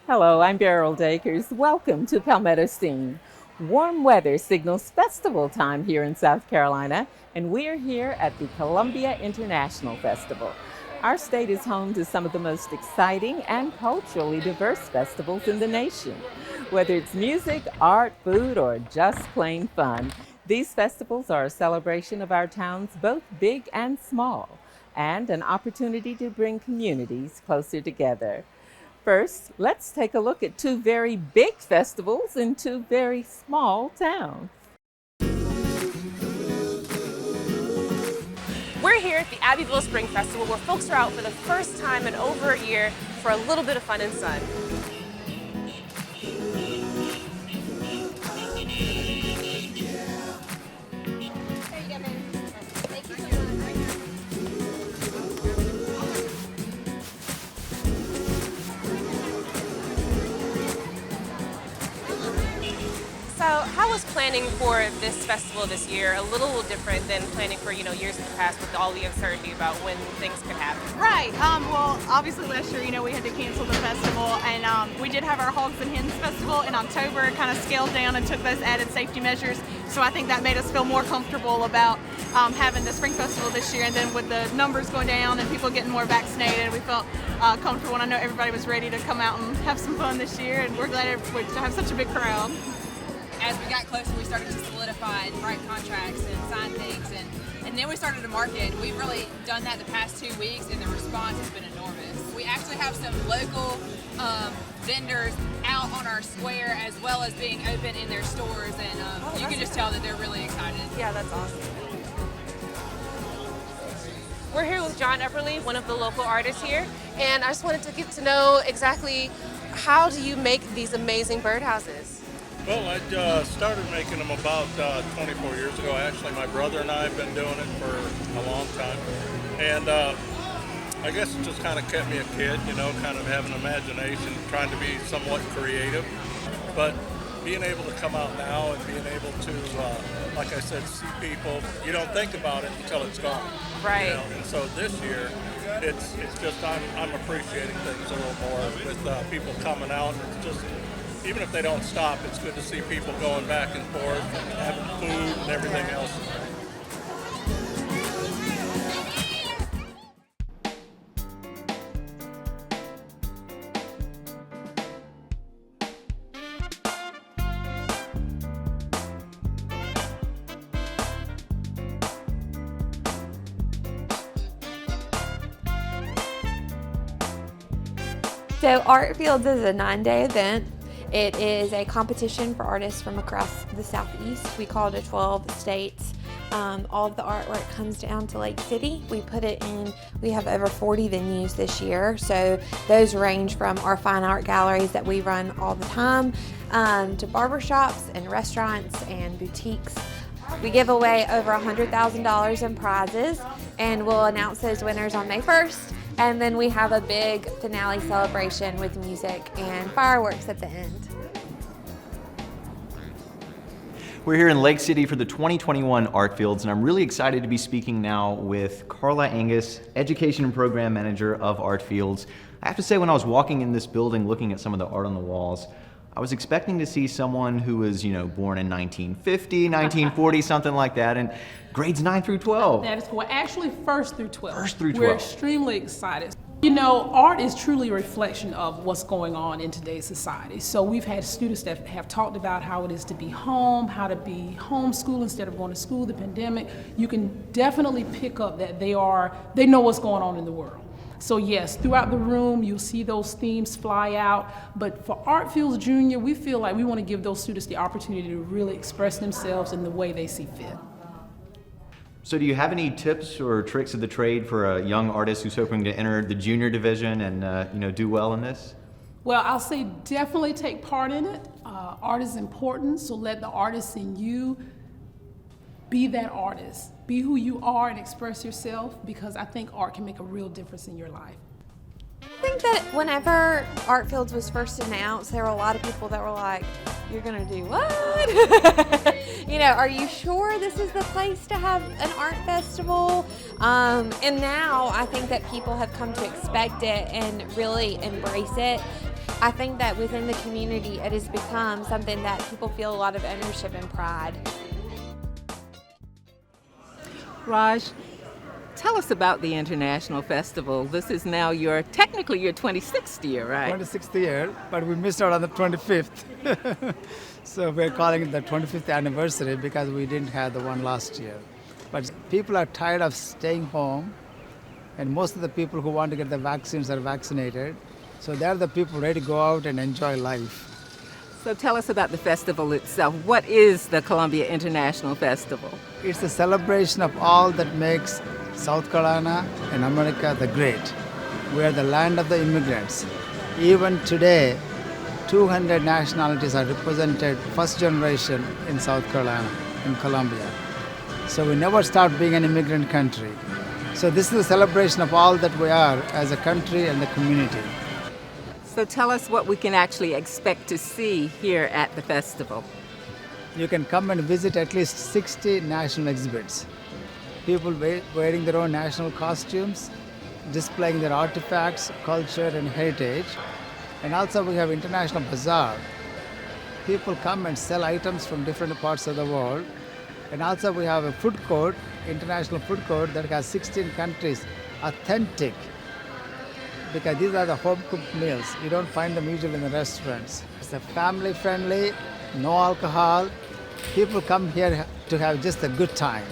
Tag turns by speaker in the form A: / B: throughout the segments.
A: Hello, I'm Beryl Dakers. Welcome to Palmetto Scene. Warm weather signals festival time here in South Carolina, and we're here at the Columbia International Festival. Our state is home to some of the most exciting and culturally diverse festivals in the nation. Whether it's music, art, food, or just plain fun, these festivals are a celebration of our towns, both big and small, and an opportunity to bring communities closer together. First, let's take a look at two very big festivals in two very small towns.
B: We're here at the Abbeville Spring Festival where folks are out for the first time in over a year for a little bit of fun and sun. So how was planning for this festival this year a little different than planning for, years in the past with all the uncertainty about when things could happen?
C: Right. Well, obviously last year, we had to cancel the festival, and we did have our Hogs and Hens festival in October. It kind of scaled down and took those added safety measures. So I think that made us feel more comfortable about having the spring festival this year. And then with the numbers going down and people getting more vaccinated, we felt comfortable. And I know everybody was ready to come out and have some fun this year, and we're glad to have such a big crowd.
D: As we got closer, we started to solidify and write contracts and sign things, and then we started to market. We've really done that the past 2 weeks, and the response has been enormous. We actually have some local vendors out on our square as well as being open in their stores, and you can just tell that they're really excited.
B: Yeah, that's awesome. We're here with John Epperly, one of the local artists here, and I just wanted to get to know exactly how do you make these amazing birdhouses?
E: Well, I started making them about 24 years ago. Actually, my brother and I have been doing it for a long time. And I guess it just kind of kept me a kid, kind of having an imagination, trying to be somewhat creative. But being able to come out now and being able to, like I said, see people, you don't think about it until it's gone.
B: Right.
E: And so this year, it's just I'm appreciating things a little more with people coming out. It's just, even if they don't stop, it's good to see people going back and forth and having food and everything else.
F: So Art Fields is a 9-day event. It is a competition for artists from across the Southeast. We call it 12 states. All of the artwork comes down to Lake City. We put it in, we have over 40 venues this year. So those range from our fine art galleries that we run all the time to barbershops and restaurants and boutiques. We give away over $100,000 in prizes, and we'll announce those winners on May 1st. And then we have a big finale celebration with music and fireworks at the end.
G: We're here in Lake City for the 2021 Art Fields, and I'm really excited to be speaking now with Carla Angus, Education and Program Manager of Art Fields. I have to say, when I was walking in this building looking at some of the art on the walls, I was expecting to see someone who was, born in 1950, 1940, something like that, and grades 9 through 12.
H: That is correct. Actually, first through 12.
G: First through
H: We're
G: 12.
H: extremely excited. Art is truly a reflection of what's going on in today's society. So we've had students that have talked about how it is to be home, how to be homeschooled instead of going to school, the pandemic. You can definitely pick up that they know what's going on in the world. So yes, throughout the room, you'll see those themes fly out. But for Art Fields Junior, we feel like we want to give those students the opportunity to really express themselves in the way they see fit.
G: So do you have any tips or tricks of the trade for a young artist who's hoping to enter the junior division and do well in this?
H: Well, I'll say definitely take part in it. Art is important, so let the artist in you be that artist. Be who you are and express yourself, because I think art can make a real difference in your life.
F: I think that whenever Art Fields was first announced, there were a lot of people that were like, you're gonna do what? Are you sure this is the place to have an art festival? And now I think that people have come to expect it and really embrace it. I think that within the community, it has become something that people feel a lot of ownership and pride.
A: Raj, tell us about the International Festival. This is now technically your 26th year, right?
I: 26th year, but we missed out on the 25th. So we're calling it the 25th anniversary because we didn't have the one last year. But people are tired of staying home, and most of the people who want to get the vaccines are vaccinated. So they're the people ready to go out and enjoy life.
A: So tell us about the festival itself. What is the Columbia International Festival?
I: It's a celebration of all that makes South Carolina and America the great. We are the land of the immigrants. Even today, 200 nationalities are represented first generation in South Carolina, in Columbia. So we never stop being an immigrant country. So this is a celebration of all that we are as a country and the community.
A: So tell us what we can actually expect to see here at the festival.
I: You can come and visit at least 60 national exhibits. People wearing their own national costumes, displaying their artifacts, culture, and heritage. And also we have International Bazaar. People come and sell items from different parts of the world. And also we have a food court, international food court that has 16 countries, authentic, because these are the home-cooked meals. You don't find them usually in the restaurants. It's a family-friendly, no alcohol. People come here to have just a good time.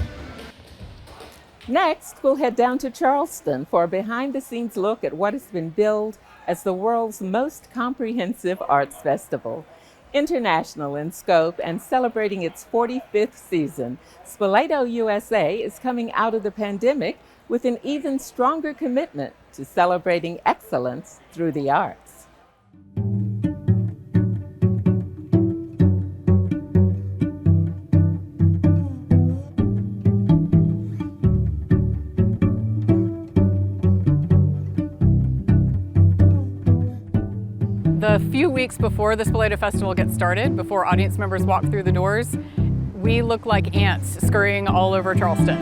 A: Next, we'll head down to Charleston for a behind-the-scenes look at what has been billed as the world's most comprehensive arts festival. International in scope and celebrating its 45th season, Spoleto USA is coming out of the pandemic with an even stronger commitment to celebrating excellence through the arts.
J: The few weeks before the Spoleto Festival gets started, before audience members walk through the doors, we look like ants scurrying all over Charleston.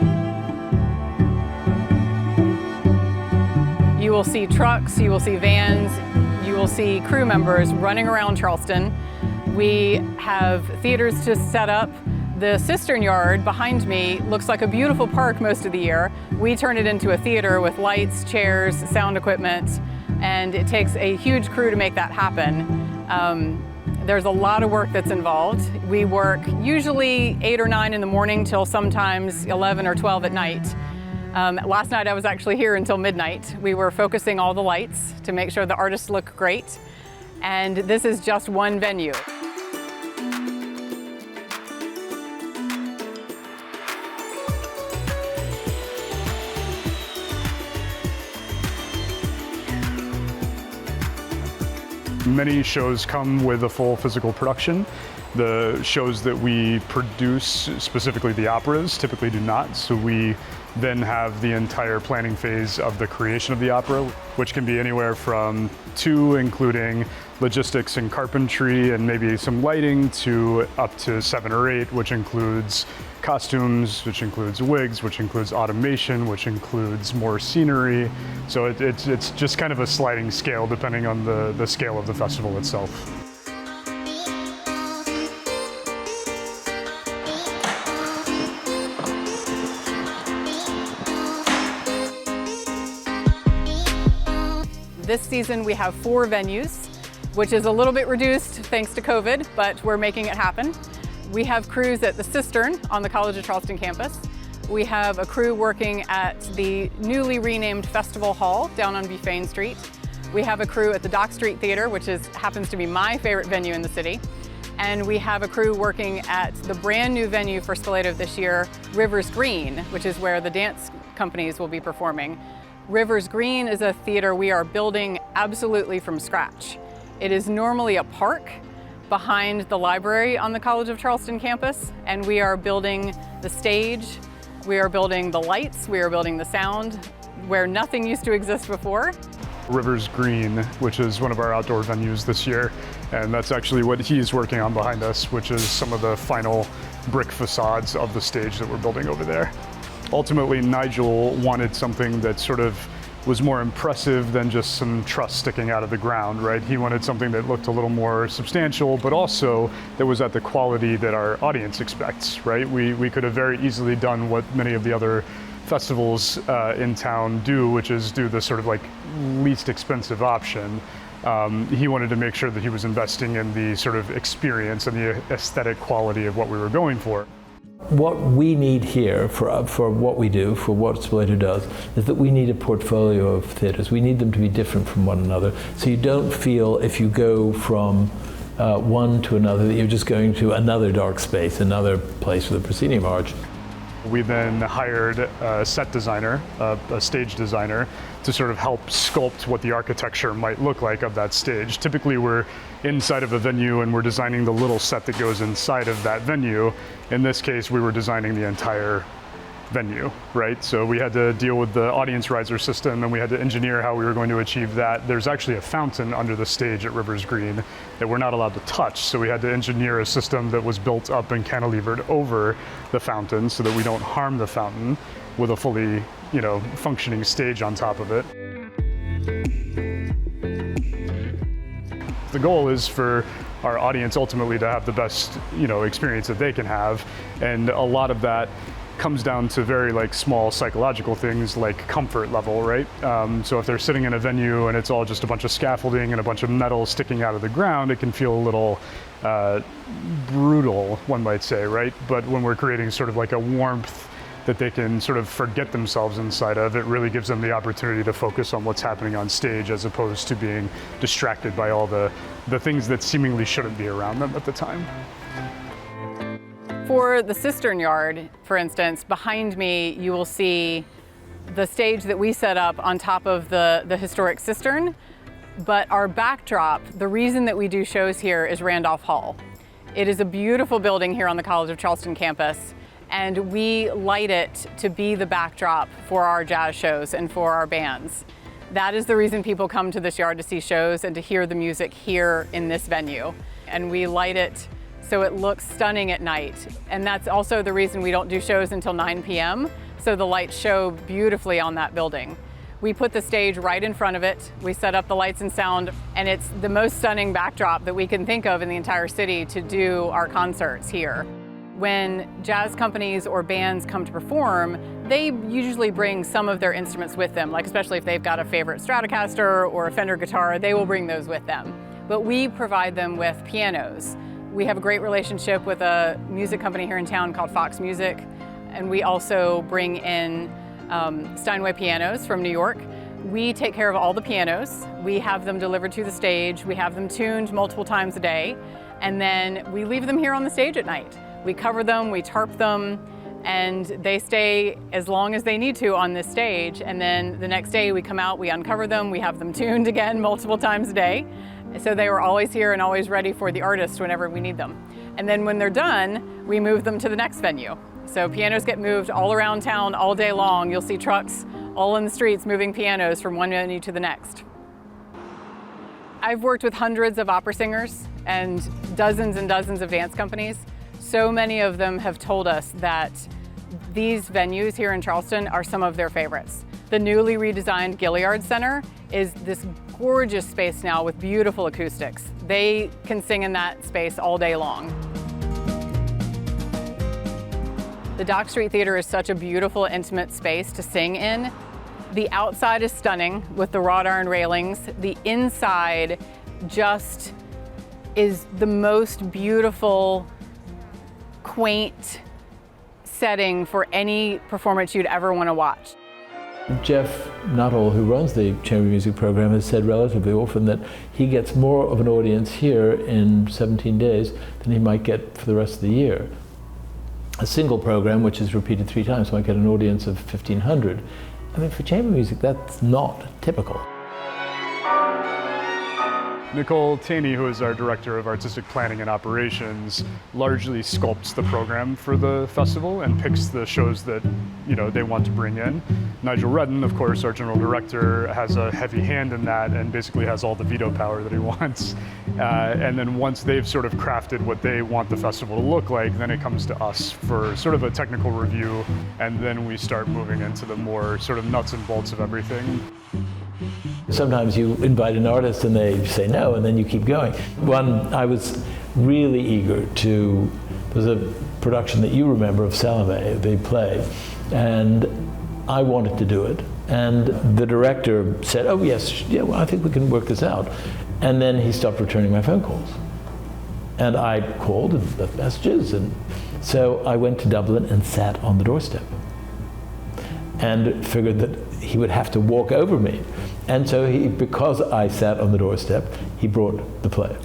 J: You will see trucks, you will see vans, you will see crew members running around Charleston. We have theaters to set up. The cistern yard behind me looks like a beautiful park most of the year. We turn it into a theater with lights, chairs, sound equipment, and it takes a huge crew to make that happen. There's a lot of work that's involved. We work usually 8 or 9 in the morning till sometimes 11 or 12 at night. Last night I was actually here until midnight. We were focusing all the lights to make sure the artists look great. And this is just one venue.
K: Many shows come with a full physical production. The shows that we produce, specifically the operas, typically do not. So we then have the entire planning phase of the creation of the opera, which can be anywhere from 2, including logistics and carpentry and maybe some lighting, to up to 7 or 8, which includes costumes, which includes wigs, which includes automation, which includes more scenery. So it's just kind of a sliding scale depending on the scale of the festival itself.
J: This season we have 4 venues, which is a little bit reduced thanks to COVID, but we're making it happen. We have crews at the Cistern on the College of Charleston campus. We have a crew working at the newly renamed Festival Hall down on Buffane Street. We have a crew at the Dock Street Theater, which happens to be my favorite venue in the city. And we have a crew working at the brand new venue for Spoleto this year, Rivers Green, which is where the dance companies will be performing. Rivers Green is a theater we are building absolutely from scratch. It is normally a park behind the library on the College of Charleston campus, and we are building the stage, we are building the lights, we are building the sound, where nothing used to exist before.
K: Rivers Green, which is one of our outdoor venues this year, and that's actually what he's working on behind us, which is some of the final brick facades of the stage that we're building over there. Ultimately, Nigel wanted something that sort of was more impressive than just some truss sticking out of the ground, right? He wanted something that looked a little more substantial, but also that was at the quality that our audience expects, right? We could have very easily done what many of the other festivals in town do, which is do the sort of like least expensive option. He wanted to make sure that he was investing in the sort of experience and the aesthetic quality of what we were going for.
L: What we need here for what we do, for what Spoleto does, is that we need a portfolio of theatres. We need them to be different from one another. So you don't feel if you go from one to another that you're just going to another dark space, another place with a proscenium arch.
K: We then hired a set designer, a stage designer, to sort of help sculpt what the architecture might look like of that stage. Typically we're inside of a venue and we're designing the little set that goes inside of that venue. In this case, we were designing the entire venue, right? So we had to deal with the audience riser system and we had to engineer how we were going to achieve that. There's actually a fountain under the stage at Rivers Green that we're not allowed to touch. So we had to engineer a system that was built up and cantilevered over the fountain so that we don't harm the fountain with a fully, functioning stage on top of it. The goal is for our audience ultimately to have the best, experience that they can have. And a lot of that comes down to very small psychological things like comfort level, right? So if they're sitting in a venue and it's all just a bunch of scaffolding and a bunch of metal sticking out of the ground, it can feel a little brutal, one might say, right? But when we're creating sort of like a warmth that they can sort of forget themselves inside of, it really gives them the opportunity to focus on what's happening on stage as opposed to being distracted by all the things that seemingly shouldn't be around them at the time.
J: For the Cistern Yard, for instance, behind me you will see the stage that we set up on top of the historic cistern, but our backdrop, the reason that we do shows here is Randolph Hall. It is a beautiful building here on the College of Charleston campus, and we light it to be the backdrop for our jazz shows and for our bands. That is the reason people come to this yard to see shows and to hear the music here in this venue. And we light it so it looks stunning at night. And that's also the reason we don't do shows until 9 p.m. so the lights show beautifully on that building. We put the stage right in front of it. We set up the lights and sound, and it's the most stunning backdrop that we can think of in the entire city to do our concerts here. When jazz companies or bands come to perform, they usually bring some of their instruments with them, like especially if they've got a favorite Stratocaster or a Fender guitar, they will bring those with them. But we provide them with pianos. We have a great relationship with a music company here in town called Fox Music, and we also bring in Steinway pianos from New York. We take care of all the pianos. We have them delivered to the stage. We have them tuned multiple times a day, and then we leave them here on the stage at night. We cover them, we tarp them, and they stay as long as they need to on this stage. And then the next day we come out, we uncover them, we have them tuned again multiple times a day. So they were always here and always ready for the artist whenever we need them. And then when they're done, we move them to the next venue. So pianos get moved all around town all day long. You'll see trucks all in the streets moving pianos from one venue to the next. I've worked with hundreds of opera singers and dozens of dance companies. So many of them have told us that these venues here in Charleston are some of their favorites. The newly redesigned Gilliard Center is this gorgeous space now with beautiful acoustics. They can sing in that space all day long. The Dock Street Theater is such a beautiful, intimate space to sing in. The outside is stunning with the wrought iron railings. The inside just is the most beautiful, quaint setting for any performance you'd ever want to watch.
L: Jeff Nuttall, who runs the chamber music program, has said relatively often that he gets more of an audience here in 17 days than he might get for the rest of the year. A single program, which is repeated 3 times, might get an audience of 1,500. I mean, for chamber music, that's not typical.
K: Nicole Taney, who is our Director of Artistic Planning and Operations, largely sculpts the program for the festival and picks the shows that they want to bring in. Nigel Redden, of course, our General Director, has a heavy hand in that and basically has all the veto power that he wants. And then once they've sort of crafted what they want the festival to look like, then it comes to us for sort of a technical review, and then we start moving into the more sort of nuts and bolts of everything.
L: Sometimes you invite an artist and they say no, and then you keep going. I was really eager to, there's a production that you remember of Salome, the play, and I wanted to do it. And the director said, oh yes, yeah, well, I think we can work this out. And then he stopped returning my phone calls. And I called and left messages, and so I went to Dublin and sat on the doorstep and figured that he would have to walk over me. And so because I sat on the doorstep, he brought the play.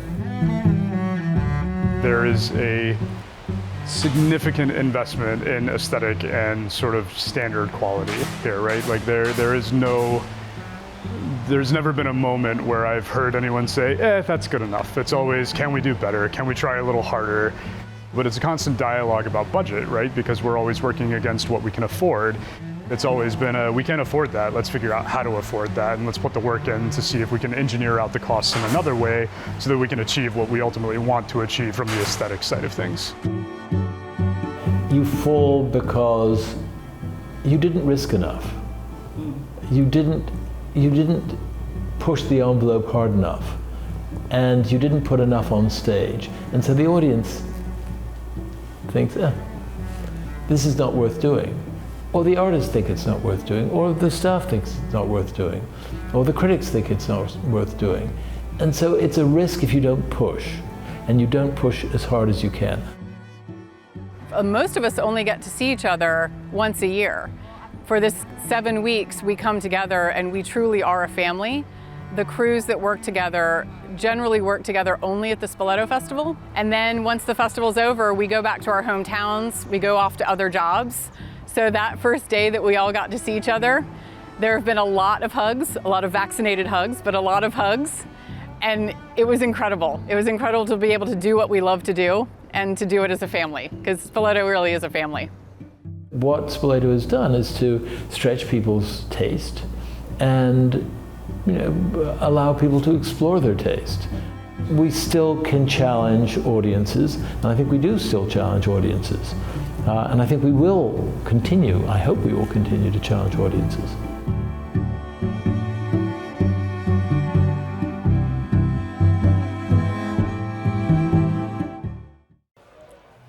K: There is a significant investment in aesthetic and sort of standard quality here, right? Like there's never been a moment where I've heard anyone say, that's good enough. It's always, can we do better? Can we try a little harder? But it's a constant dialogue about budget, right? Because we're always working against what we can afford. It's always been we can't afford that. Let's figure out how to afford that, and let's put the work in to see if we can engineer out the costs in another way so that we can achieve what we ultimately want to achieve from the aesthetic side of things.
L: You fall because you didn't risk enough. You didn't push the envelope hard enough, and you didn't put enough on stage. And so the audience thinks, this is not worth doing. Or the artists think it's not worth doing, or the staff thinks it's not worth doing, or the critics think it's not worth doing. And so it's a risk if you don't push, and you don't push as hard as you can.
J: Most of us only get to see each other once a year. For this 7 weeks, we come together and we truly are a family. The crews that work together generally work together only at the Spoleto Festival. And then once the festival's over, we go back to our hometowns, we go off to other jobs. So that first day that we all got to see each other, there have been a lot of hugs, a lot of vaccinated hugs, but a lot of hugs. And it was incredible. It was incredible to be able to do what we love to do and to do it as a family, because Spoleto really is a family.
L: What Spoleto has done is to stretch people's taste and allow people to explore their taste. We still can challenge audiences, and I think we do still challenge audiences. And I think we will continue, I hope we will continue to challenge audiences.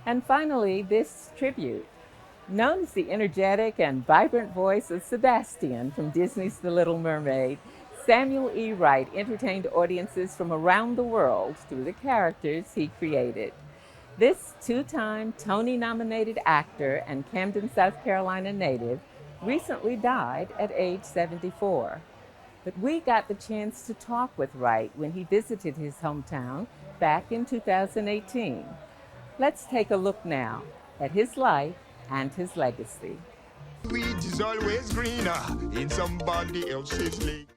A: And finally, this tribute. Known as the energetic and vibrant voice of Sebastian from Disney's The Little Mermaid, Samuel E. Wright entertained audiences from around the world through the characters he created. This two-time Tony-nominated actor and Camden, South Carolina native recently died at age 74. But we got the chance to talk with Wright when he visited his hometown back in 2018. Let's take a look now at his life and his legacy.
M: Weed is always greener in somebody else's lake.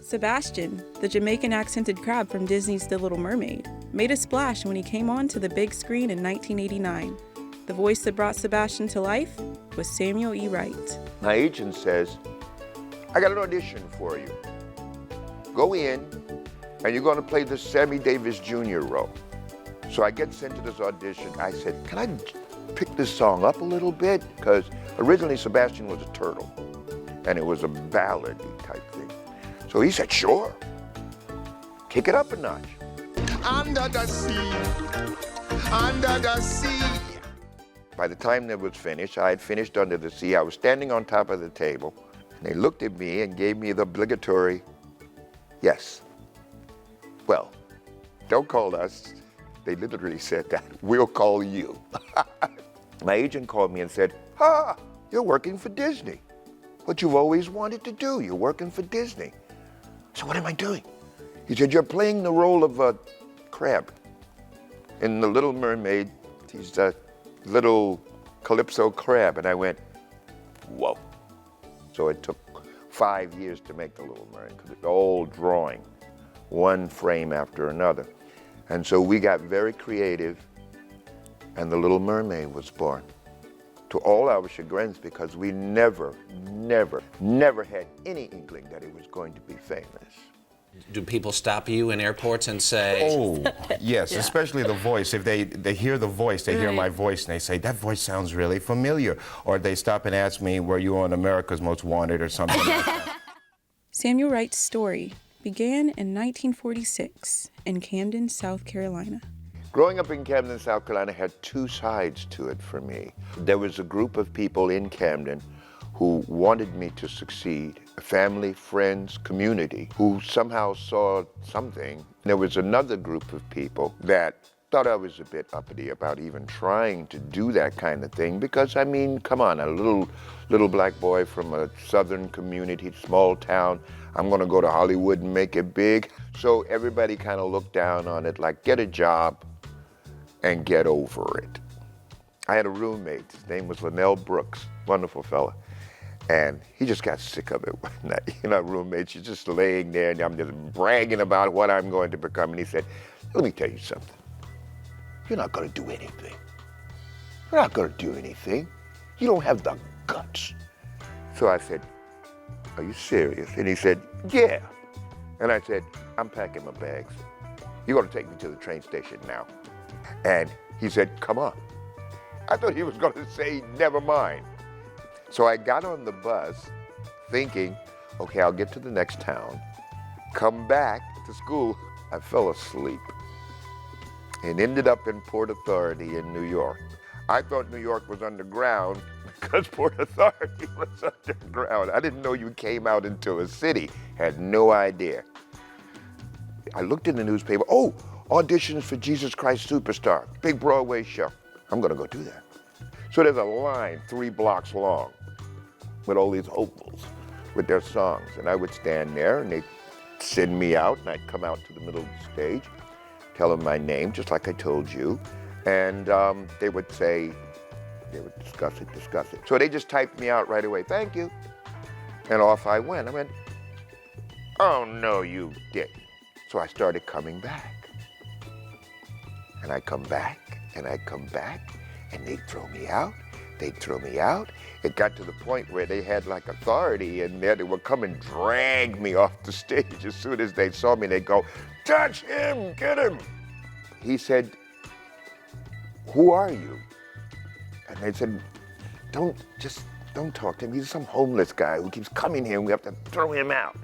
N: Sebastian, the Jamaican accented crab from Disney's The Little Mermaid, made a splash when he came onto the big screen in 1989. The voice that brought Sebastian to life was Samuel E. Wright.
O: My agent says, I got an audition for you. Go in, and you're going to play the Sammy Davis Jr. role. So I get sent to this audition. I said, can I pick this song up a little bit? Because originally Sebastian was a turtle, and it was a ballad-y type thing. So he said, sure, kick it up a notch.
M: Under the sea, under the sea.
O: By the time that was finished, I had finished Under the Sea. I was standing on top of the table, and they looked at me and gave me the obligatory, yes. Well, don't call us. They literally said that. We'll call you. My agent called me and said, you're working for Disney. What you've always wanted to do, you're working for Disney. So what am I doing? He said, you're playing the role of a crab. In The Little Mermaid, he's a little calypso crab. And I went, whoa. So it took 5 years to make The Little Mermaid, because it's the old drawing. one frame after another. And so we got very creative, and The Little Mermaid was born. To all our chagrins, because we never had any inkling that it was going to be famous.
P: Do people stop you in airports and say...
Q: Oh, yes, especially the voice. If they hear the voice, they hear my voice, and they say, that voice sounds really familiar. Or they stop and ask me, were you on America's Most Wanted or something like that.
N: Samuel Wright's story began in 1946 in Camden, South Carolina.
O: Growing up in Camden, South Carolina had two sides to it for me. There was a group of people in Camden who wanted me to succeed, family, friends, community, who somehow saw something. There was another group of people that thought I was a bit uppity about even trying to do that kind of thing because, I mean, come on, a little black boy from a southern community, small town, I'm gonna go to Hollywood and make it big. So everybody kind of looked down on it like, get a job and get over it. I had a roommate, his name was Linnell Brooks, wonderful fella. And he just got sick of it one night. You know, roommates, you're just laying there and I'm just bragging about what I'm going to become. And he said, let me tell you something. You're not gonna do anything. You're not gonna do anything. You don't have the guts. So I said, are you serious? And he said, yeah. And I said, I'm packing my bags. You're gonna take me to the train station now. And he said, come on. I thought he was gonna say, never mind. So I got on the bus thinking, okay, I'll get to the next town, come back to school. I fell asleep and ended up in Port Authority in New York. I thought New York was underground because Port Authority was underground. I didn't know you came out into a city, had no idea. I looked in the newspaper, oh, auditions for Jesus Christ Superstar, big Broadway show. I'm gonna go do that. So there's a line 3 blocks long with all these hopefuls with their songs. And I would stand there and they'd send me out and I'd come out to the middle of the stage, tell them my name, just like I told you. And they would say, they would discuss it. So they just typed me out right away, thank you. And off I went. I went, oh no, you didn't. So I started coming back. And I come back, and I come back, and they'd throw me out. They'd throw me out. It got to the point where they had like authority in there. They would come and drag me off the stage. As soon as they saw me, they'd go, touch him, get him. He said, who are you? And they said, don't talk to him. He's some homeless guy who keeps coming here and we have to throw him out.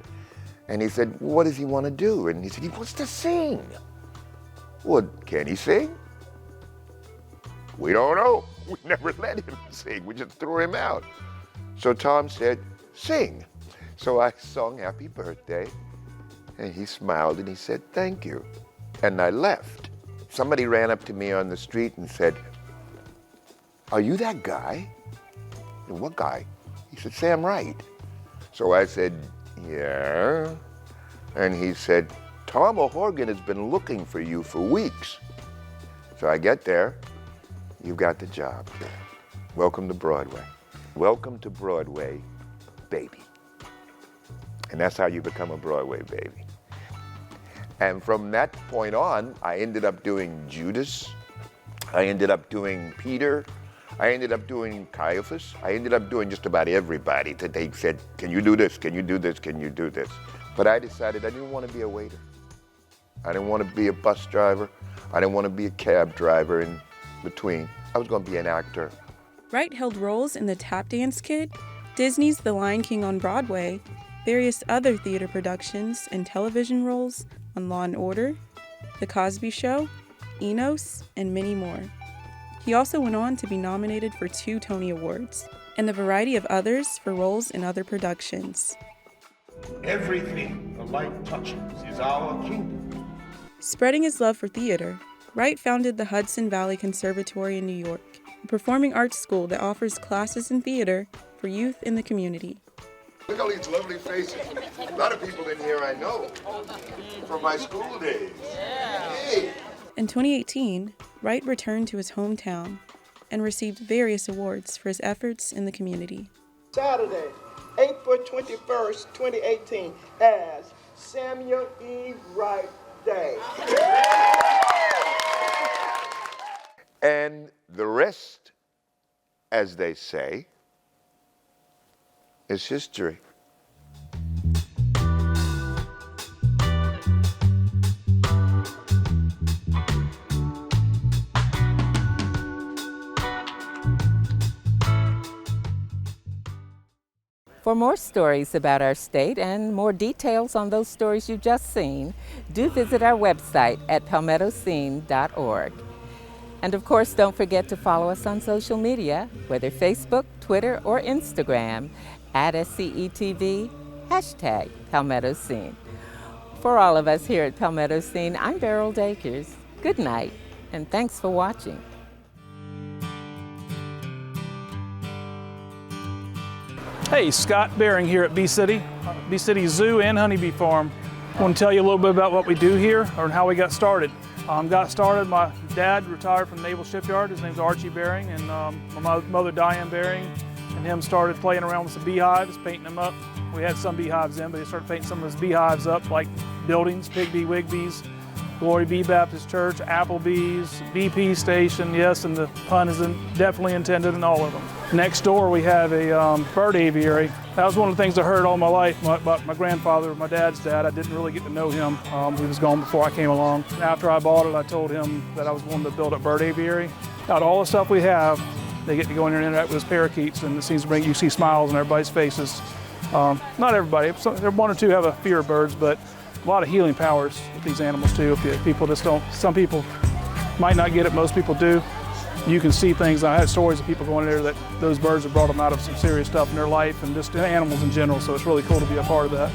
O: And he said, what does he want to do? And he said, he wants to sing. Well, can he sing? We don't know. We never let him sing. We just threw him out. So Tom said, sing. So I sung Happy Birthday, and he smiled and he said, thank you. And I left. Somebody ran up to me on the street and said, are you that guy? And what guy? He said, Sam Wright. So I said, yeah. And he said, Tom O'Horgan has been looking for you for weeks. So I get there, you've got the job. Welcome to Broadway. Welcome to Broadway, baby. And that's how you become a Broadway baby. And from that point on, I ended up doing Judas. I ended up doing Peter. I ended up doing Caiaphas. I ended up doing just about everybody that they said, can you do this? Can you do this? Can you do this? But I decided I didn't want to be a waiter. I didn't want to be a bus driver. I didn't want to be a cab driver in between. I was going to be an actor.
N: Wright held roles in The Tap Dance Kid, Disney's The Lion King on Broadway, various other theater productions, and television roles on Law & Order, The Cosby Show, Enos, and many more. He also went on to be nominated for 2 Tony Awards, and a variety of others for roles in other productions.
M: Everything the light touches is our kingdom.
N: Spreading his love for theater, Wright founded the Hudson Valley Conservatory in New York, a performing arts school that offers classes in theater for youth in the community.
O: Look at all these lovely faces. A lot of people in here I know from my school days. Hey.
N: In 2018, Wright returned to his hometown and received various awards for his efforts in the community.
R: Saturday, April 21st, 2018, as Samuel E. Wright Day.
O: And the rest, as they say, is history.
A: For more stories about our state and more details on those stories you've just seen, do visit our website at palmettoscene.org. And of course, don't forget to follow us on social media, whether Facebook, Twitter, or Instagram, at SCETV, hashtag Palmetto Scene. For all of us here at Palmetto Scene, I'm Beryl Dakers. Good night, and thanks for watching.
S: Hey, Scott Bering here at Bee City Zoo and Honeybee Farm. I want to tell you a little bit about what we do here or how we got started. My dad retired from Naval Shipyard. His name's Archie Bering, and my mother Diane Bering and him started playing around with some beehives, painting them up. We had some beehives in, but he started painting some of his beehives up, like buildings, Pig Bee Wigbees, Glory Bee Baptist Church, Applebee's, BP Station, yes, and the pun is definitely intended in all of them. Next door we have a bird aviary. That was one of the things I heard all my life about my grandfather, my dad's dad. I didn't really get to know him. He was gone before I came along. After I bought it, I told him that I was wanting to build a bird aviary. Out of all the stuff we have, they get to go in there and interact with those parakeets, and it seems to you see smiles on everybody's faces. Not everybody, one or two have a fear of birds, but a lot of healing powers with these animals too. Some people might not get it, most people do. You can see things. I had stories of people going there that those birds have brought them out of some serious stuff in their life and just animals in general, so it's really cool to be a part of that.